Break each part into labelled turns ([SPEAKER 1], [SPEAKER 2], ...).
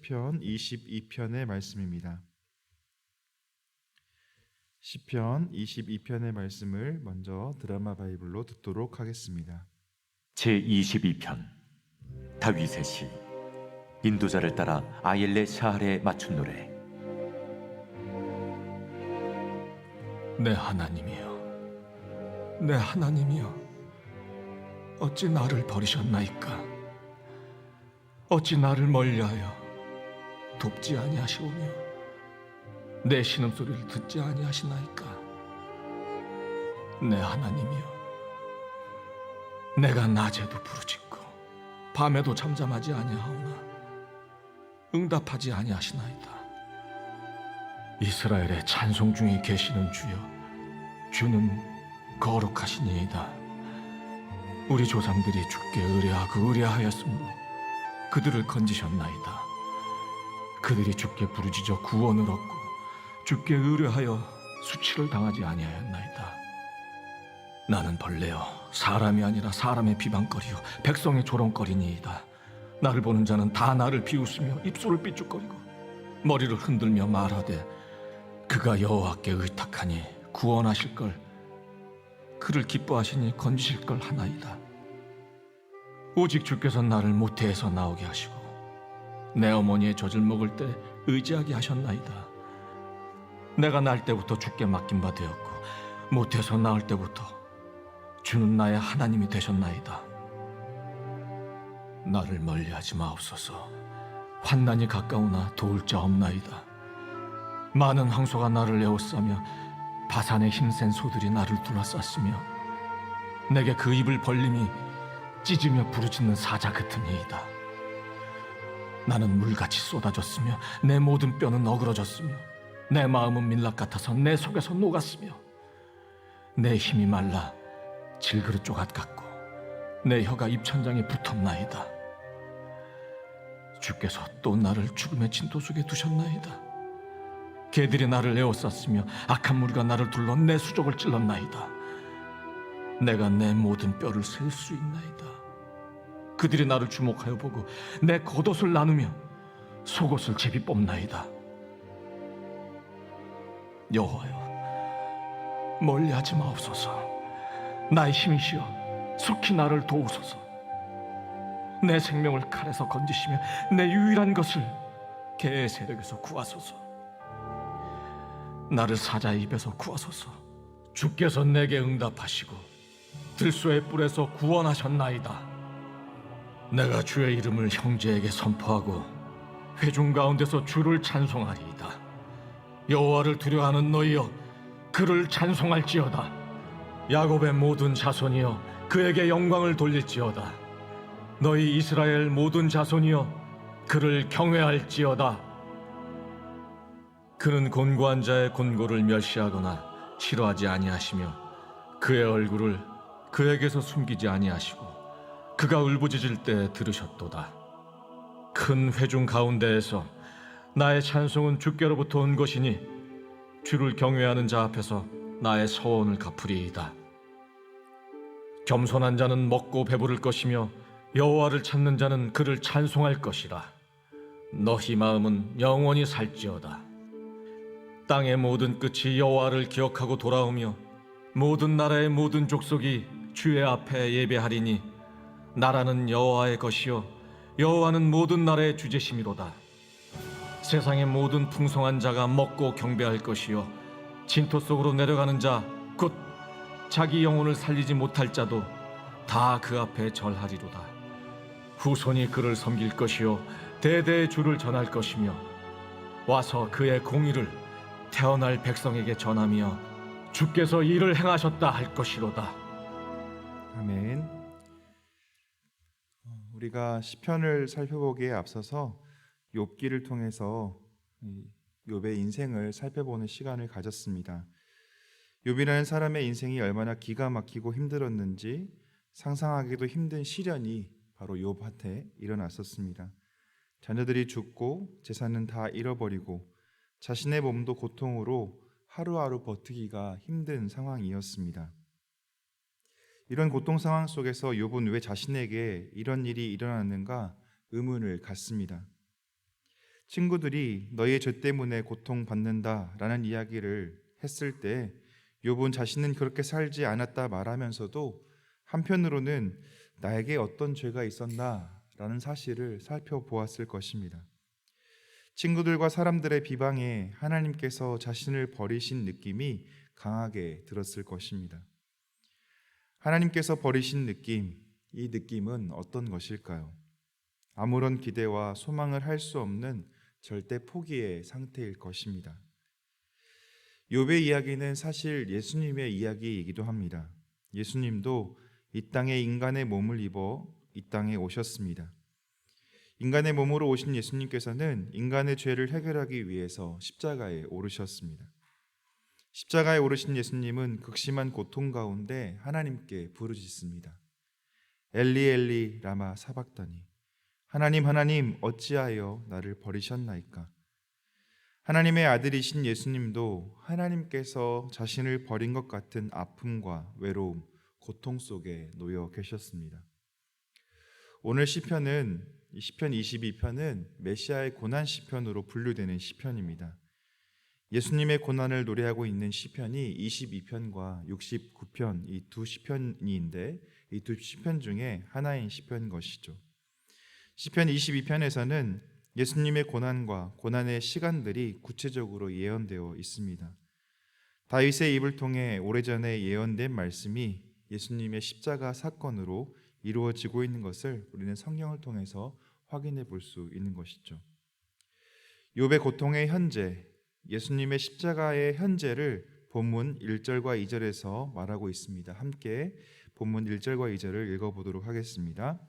[SPEAKER 1] 시편 22편의 말씀입니다. 시편 22편의 말씀을 먼저 드라마 바이블로 듣도록 하겠습니다.
[SPEAKER 2] 제22편 다윗의 시. 인도자를 따라 아옐레 샤할에 맞춘 노래.
[SPEAKER 3] 내 하나님이여, 내 하나님이여, 어찌 나를 버리셨나이까? 어찌 나를 멀리하여 돕지 아니하시오며 내 신음소리를 듣지 아니하시나이까? 내 하나님이여, 내가 낮에도 부르짖고 밤에도 잠잠하지 아니하오나 응답하지 아니하시나이다. 이스라엘의 찬송 중에 계시는 주여, 주는 거룩하시니이다. 우리 조상들이 주께 의뢰하였으므로 그들을 건지셨나이다. 그들이 주께 부르짖어 구원을 얻고 주께 의뢰하여 수치를 당하지 아니하였나이다. 나는 벌레여 사람이 아니라 사람의 비방거리요 백성의 조롱거리니이다. 나를 보는 자는 다 나를 비웃으며 입술을 삐죽거리고 머리를 흔들며 말하되 그가 여호와께 의탁하니 구원하실 걸, 그를 기뻐하시니 건지실 걸 하나이다. 오직 주께서 나를 모태에서 나오게 하시고 내 어머니의 젖을 먹을 때 의지하게 하셨나이다. 내가 날 때부터 주께 맡긴 바 되었고 모태에서 나올 때부터 주는 나의 하나님이 되셨나이다. 나를 멀리하지 마옵소서. 환난이 가까우나 도울 자 없나이다. 많은 황소가 나를 에워싸며 바산의 힘센 소들이 나를 둘러쌌으며 내게 그 입을 벌림이 찢으며 부르짖는 사자 같으니이다. 나는 물같이 쏟아졌으며 내 모든 뼈는 어그러졌으며 내 마음은 밀랍 같아서 내 속에서 녹았으며 내 힘이 말라 질그릇 조각 같고 내 혀가 입천장에 붙었나이다. 주께서 또 나를 죽음의 진토 속에 두셨나이다. 개들이 나를 에워쌌으며 악한 무리가 나를 둘러 내 수족을 찔렀나이다. 내가 내 모든 뼈를 셀 수 있나이다. 그들이 나를 주목하여 보고 내 겉옷을 나누며 속옷을 제비 뽑나이다. 여호와여, 멀리하지 마옵소서. 나의 힘이시여, 속히 나를 도우소서. 내 생명을 칼에서 건지시며 내 유일한 것을 개의 세력에서 구하소서. 나를 사자의 입에서 구하소서. 주께서 내게 응답하시고 들소의 뿔에서 구원하셨나이다. 내가 주의 이름을 형제에게 선포하고 회중 가운데서 주를 찬송하리이다. 여호와를 두려워하는 너희여, 그를 찬송할지어다. 야곱의 모든 자손이여, 그에게 영광을 돌릴지어다. 너희 이스라엘 모든 자손이여, 그를 경외할지어다. 그는 곤고한 자의 곤고를 멸시하거나 싫어하지 아니하시며 그의 얼굴을 그에게서 숨기지 아니하시고 그가 울부짖을 때 들으셨도다. 큰 회중 가운데에서 나의 찬송은 주께로부터 온 것이니 주를 경외하는 자 앞에서 나의 서원을 갚으리이다. 겸손한 자는 먹고 배부를 것이며 여호와를 찾는 자는 그를 찬송할 것이라. 너희 마음은 영원히 살지어다. 땅의 모든 끝이 여호와를 기억하고 돌아오며 모든 나라의 모든 족속이 주의 앞에 예배하리니 나라는 여호와의 것이요 여호와는 모든 나라의 주제심이로다. 세상의 모든 풍성한 자가 먹고 경배할 것이요 진토 속으로 내려가는 자 곧 자기 영혼을 살리지 못할 자도 다 그 앞에 절하리로다. 후손이 그를 섬길 것이요 대대의 주를 전할 것이며 와서 그의 공의를 태어날 백성에게 전하며 주께서 이를 행하셨다 할 것이로다.
[SPEAKER 1] 아멘. 우리가 시편을 살펴보기에 앞서서 욥기를 통해서 욥의 인생을 살펴보는 시간을 가졌습니다. 욥이라는 사람의 인생이 얼마나 기가 막히고 힘들었는지 상상하기도 힘든 시련이 바로 욥한테 일어났었습니다. 자녀들이 죽고 재산은 다 잃어버리고 자신의 몸도 고통으로 하루하루 버티기가 힘든 상황이었습니다. 이런 고통 상황 속에서 욥은 왜 자신에게 이런 일이 일어났는가 의문을 갖습니다. 친구들이 너희의 죄 때문에 고통받는다라는 이야기를 했을 때 욥은 자신은 그렇게 살지 않았다 말하면서도 한편으로는 나에게 어떤 죄가 있었나라는 사실을 살펴보았을 것입니다. 친구들과 사람들의 비방에 하나님께서 자신을 버리신 느낌이 강하게 들었을 것입니다. 하나님께서 버리신 느낌, 이 느낌은 어떤 것일까요? 아무런 기대와 소망을 할 수 없는 절대 포기의 상태일 것입니다. 욥의 이야기는 사실 예수님의 이야기이기도 합니다. 예수님도 이 땅에 인간의 몸을 입어 이 땅에 오셨습니다. 인간의 몸으로 오신 예수님께서는 인간의 죄를 해결하기 위해서 십자가에 오르셨습니다. 십자가에 오르신 예수님은 극심한 고통 가운데 하나님께 부르짖습니다. 엘리 엘리 라마 사박다니, 하나님 하나님 어찌하여 나를 버리셨나이까. 하나님의 아들이신 예수님도 하나님께서 자신을 버린 것 같은 아픔과 외로움, 고통 속에 놓여 계셨습니다. 오늘 시편은 시편 22편은 메시아의 고난 시편으로 분류되는 시편입니다. 예수님의 고난을 노래하고 있는 시편이 22편과 69편 이 두 시편인데 이 두 시편 중에 하나인 시편인 것이죠. 시편 22편에서는 예수님의 고난과 고난의 시간들이 구체적으로 예언되어 있습니다. 다윗의 입을 통해 오래전에 예언된 말씀이 예수님의 십자가 사건으로 이루어지고 있는 것을 우리는 성경을 통해서 확인해 볼 수 있는 것이죠. 욥의 고통의 현재, 예수님의 십자가의 현재를 본문 1절과 2절에서 말하고 있습니다. 함께 본문 1절과 2절을 읽어보도록 하겠습니다.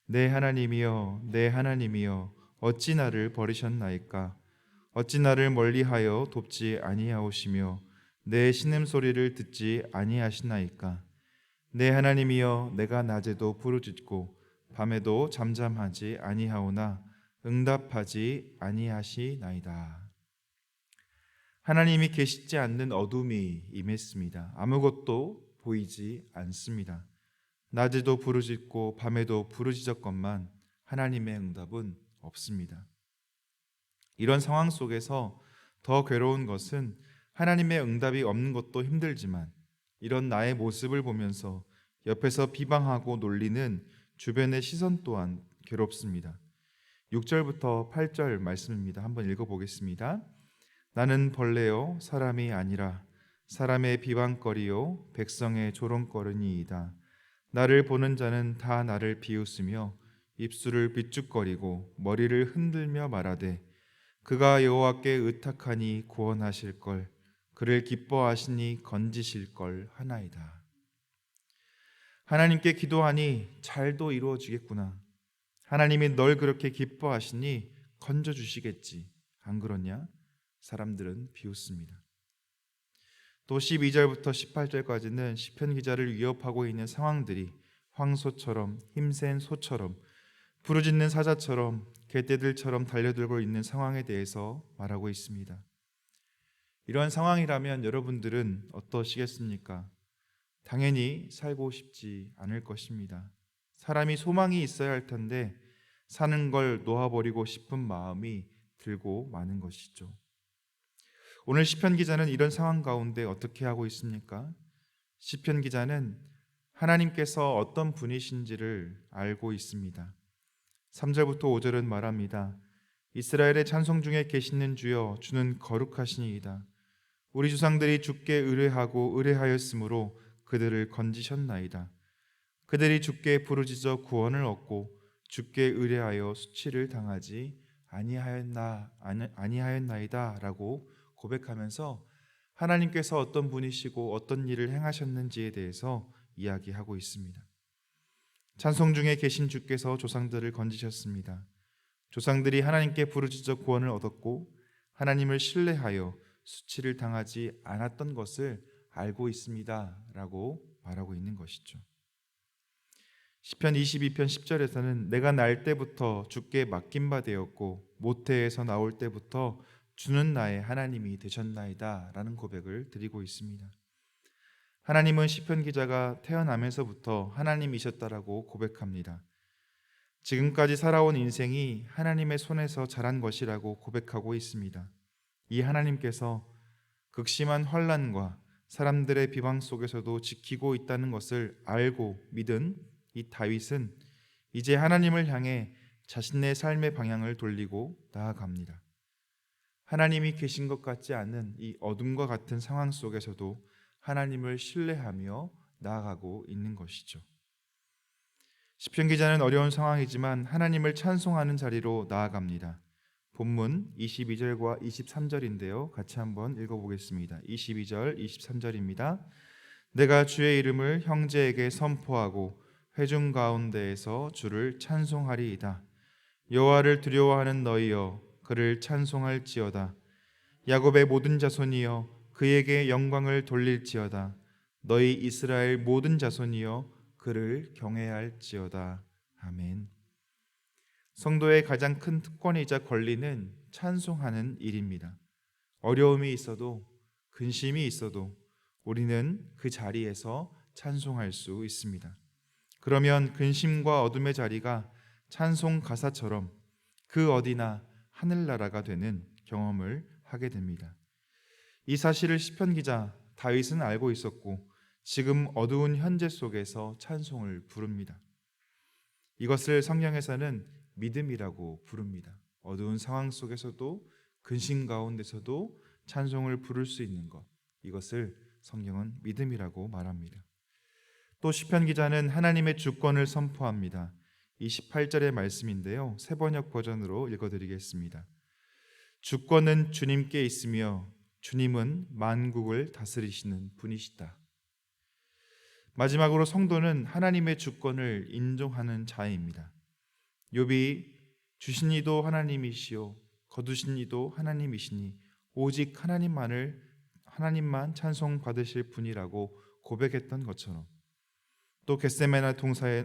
[SPEAKER 1] 내 하나님이여, 내 하나님이여, 어찌 나를 버리셨나이까? 어찌 나를 멀리하여 돕지 아니하오시며 내 신음소리를 듣지 아니하시나이까? 내 하나님이여, 내가 낮에도 부르짖고 밤에도 잠잠하지 아니하오나 응답하지 아니하시나이다. 하나님이 계시지 않는 어둠이 임했습니다. 아무것도 보이지 않습니다. 낮에도 부르짖고 밤에도 부르짖었건만 하나님의 응답은 없습니다. 이런 상황 속에서 더 괴로운 것은 하나님의 응답이 없는 것도 힘들지만 이런 나의 모습을 보면서 옆에서 비방하고 놀리는 주변의 시선 또한 괴롭습니다. 6절부터 8절 말씀입니다. 한번 읽어보겠습니다. 나는 벌레요 사람이 아니라 사람의 비방거리요 백성의 조롱거리니이다. 나를 보는 자는 다 나를 비웃으며 입술을 비축거리고 머리를 흔들며 말하되 그가 여호와께 의탁하니 구원하실 걸, 그를 기뻐하시니 건지실 걸 하나이다. 하나님께 기도하니 잘도 이루어지겠구나. 하나님이 널 그렇게 기뻐하시니 건져주시겠지. 안 그렇냐? 사람들은 비웃습니다. 또 12절부터 18절까지는 시편 기자를 위협하고 있는 상황들이 황소처럼, 힘센 소처럼, 부르짖는 사자처럼, 개떼들처럼 달려들고 있는 상황에 대해서 말하고 있습니다. 이런 상황이라면 여러분들은 어떠시겠습니까? 당연히 살고 싶지 않을 것입니다. 사람이 소망이 있어야 할 텐데 사는 걸 놓아버리고 싶은 마음이 들고 마는 것이죠. 오늘 시편 기자는 이런 상황 가운데 어떻게 하고 있습니까? 시편 기자는 하나님께서 어떤 분이신지를 알고 있습니다. 3절부터 5절은 말합니다. 이스라엘의 찬송 중에 계시는 주여, 주는 거룩하시니이다. 우리 조상들이 주께 의뢰하고 의뢰하였으므로 그들을 건지셨나이다. 그들이 주께 부르짖어 구원을 얻고 주께 의뢰하여 수치를 당하지 아니하였나이다 라고 고백하면서 하나님께서 어떤 분이시고 어떤 일을 행하셨는지에 대해서 이야기하고 있습니다. 찬송 중에 계신 주께서 조상들을 건지셨습니다. 조상들이 하나님께 부르짖어 구원을 얻었고 하나님을 신뢰하여 수치를 당하지 않았던 것을 알고 있습니다 라고 말하고 있는 것이죠. 시편 22편 10절에서는 내가 날 때부터 주께 맡긴 바 되었고 모태에서 나올 때부터 주는 나의 하나님이 되셨나이다 라는 고백을 드리고 있습니다. 하나님은 시편 기자가 태어나면서부터 하나님이셨다라고 고백합니다. 지금까지 살아온 인생이 하나님의 손에서 자란 것이라고 고백하고 있습니다. 이 하나님께서 극심한 환난과 사람들의 비방 속에서도 지키고 있다는 것을 알고 믿은 이 다윗은 이제 하나님을 향해 자신의 삶의 방향을 돌리고 나아갑니다. 하나님이 계신 것 같지 않은 이 어둠과 같은 상황 속에서도 하나님을 신뢰하며 나아가고 있는 것이죠. 시편 기자는 어려운 상황이지만 하나님을 찬송하는 자리로 나아갑니다. 본문 22절과 23절인데요. 같이 한번 읽어보겠습니다. 22절, 23절입니다. 내가 주의 이름을 형제에게 선포하고 회중 가운데에서 주를 찬송하리이다. 여호와를 두려워하는 너희여 그를 찬송할지어다. 야곱의 모든 자손이여 그에게 영광을 돌릴지어다. 너희 이스라엘 모든 자손이여 그를 경외할지어다. 아멘. 성도의 가장 큰 특권이자 권리는 찬송하는 일입니다. 어려움이 있어도 근심이 있어도 우리는 그 자리에서 찬송할 수 있습니다. 그러면 근심과 어둠의 자리가 찬송 가사처럼 그 어디나 하늘나라가 되는 경험을 하게 됩니다. 이 사실을 시편 기자 다윗은 알고 있었고 지금 어두운 현재 속에서 찬송을 부릅니다. 이것을 성경에서는 믿음이라고 부릅니다. 어두운 상황 속에서도 근심 가운데서도 찬송을 부를 수 있는 것, 이것을 성경은 믿음이라고 말합니다. 또 시편 기자는 하나님의 주권을 선포합니다. 28절의 말씀인데요. 새번역 버전으로 읽어드리겠습니다. 주권은 주님께 있으며 주님은 만국을 다스리시는 분이시다. 마지막으로 성도는 하나님의 주권을 인정하는 자입니다. 욥이 주신 이도 하나님이시요 거두신 이도 하나님이시니 오직 하나님만 찬송 받으실 분이라고 고백했던 것처럼 또 겟세마네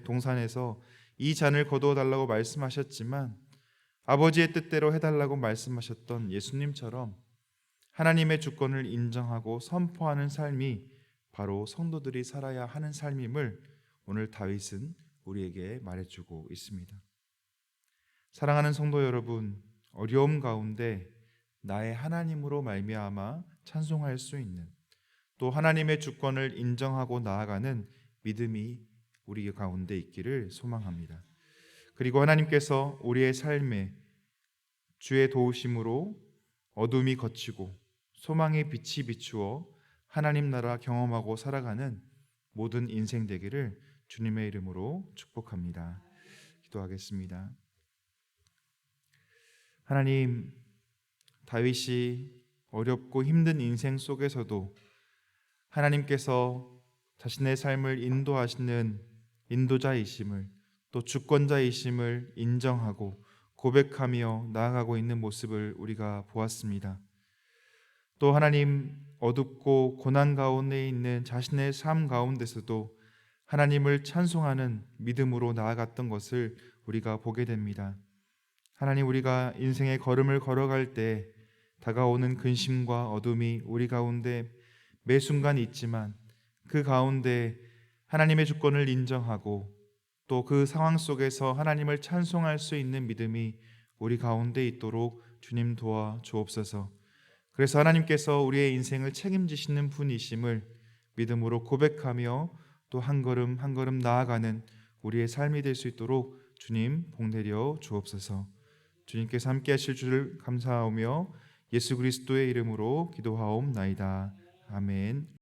[SPEAKER 1] 동산에서 이 잔을 거두어 달라고 말씀하셨지만 아버지의 뜻대로 해달라고 말씀하셨던 예수님처럼 하나님의 주권을 인정하고 선포하는 삶이 바로 성도들이 살아야 하는 삶임을 오늘 다윗은 우리에게 말해주고 있습니다. 사랑하는 성도 여러분, 어려움 가운데 나의 하나님으로 말미암아 찬송할 수 있는 또 하나님의 주권을 인정하고 나아가는 믿음이 우리 가운데 있기를 소망합니다. 그리고 하나님께서 우리의 삶에 주의 도우심으로 어둠이 걷히고 소망의 빛이 비추어 하나님 나라 경험하고 살아가는 모든 인생 되기를 주님의 이름으로 축복합니다. 기도하겠습니다. 하나님, 다윗이 어렵고 힘든 인생 속에서도 하나님께서 자신의 삶을 인도하시는 인도자이심을 또 주권자이심을 인정하고 고백하며 나아가고 있는 모습을 우리가 보았습니다. 또 하나님, 어둡고 고난 가운데 있는 자신의 삶 가운데서도 하나님을 찬송하는 믿음으로 나아갔던 것을 우리가 보게 됩니다. 하나님, 우리가 인생의 걸음을 걸어갈 때 다가오는 근심과 어둠이 우리 가운데 매 순간 있지만 그 가운데 하나님의 주권을 인정하고 또 그 상황 속에서 하나님을 찬송할 수 있는 믿음이 우리 가운데 있도록 주님 도와 주옵소서. 그래서 하나님께서 우리의 인생을 책임지시는 분이심을 믿음으로 고백하며 또 한 걸음 한 걸음 나아가는 우리의 삶이 될 수 있도록 주님 복내려 주옵소서. 주님께서 함께 하실 줄을 감사하며 예수 그리스도의 이름으로 기도하옵나이다. 아멘.